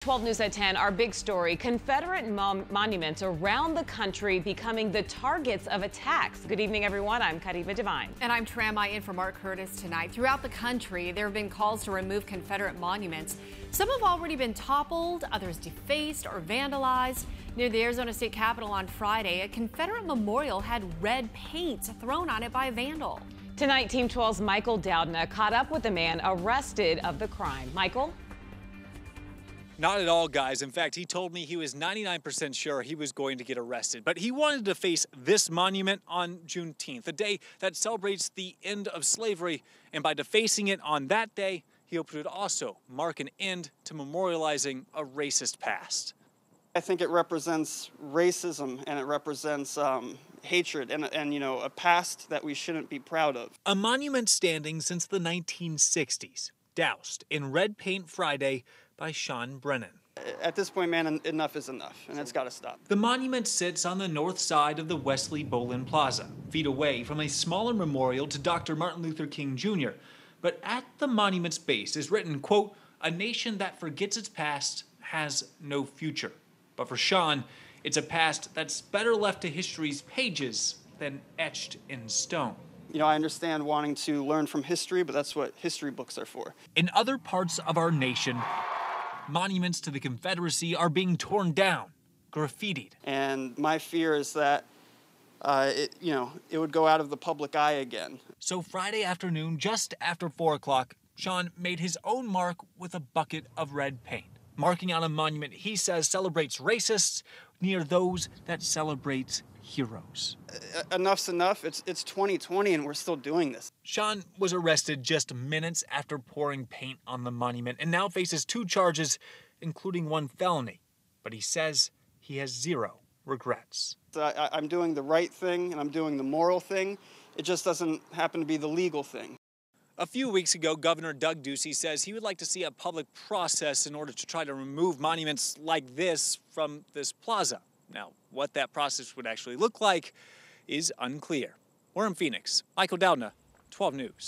12 News at 10, our big story, Confederate monuments around the country becoming the targets of attacks. Good evening, everyone. I'm Kadiva Devine. And I'm Tramai in for Mark Curtis tonight. Throughout the country, there have been calls to remove Confederate monuments. Some have already been toppled, others defaced or vandalized. Near the Arizona State Capitol on Friday, a Confederate memorial had red paint thrown on it by a vandal. Tonight, Team 12's Michael Doudna caught up with the man arrested of the crime. Michael? Not at all, guys. In fact, he told me he was 99% sure he was going to get arrested. But he wanted to face this monument on Juneteenth, a day that celebrates the end of slavery. And by defacing it on that day, he hoped it would also mark an end to memorializing a racist past. I think it represents racism and it represents hatred and you know, a past that we shouldn't be proud of. A monument standing since the 1960s, doused in red paint Friday by Sean Brennan. At this point, man, enough is enough, and it's got to stop. The monument sits on the north side of the Wesley Bolin Plaza, feet away from a smaller memorial to Dr. Martin Luther King Jr. But at the monument's base is written, quote, "A nation that forgets its past has no future." But for Sean, it's a past that's better left to history's pages than etched in stone. You know, I understand wanting to learn from history, but that's what history books are for. In other parts of our nation, monuments to the Confederacy are being torn down, graffitied. And my fear is that, it would go out of the public eye again. So Friday afternoon, just after 4 o'clock, Sean made his own mark with a bucket of red paint, marking out a monument he says celebrates racists near those that celebrate heroes. Enough's enough. It's 2020 and we're still doing this. Sean was arrested just minutes after pouring paint on the monument and now faces 2 charges, including 1 felony. But he says he has 0 regrets. I'm doing the right thing and I'm doing the moral thing. It just doesn't happen to be the legal thing. A few weeks ago, Governor Doug Ducey says he would like to see a public process in order to try to remove monuments like this from this plaza. Now, what that process would actually look like is unclear. We're in Phoenix. Michael Doudna, 12 News.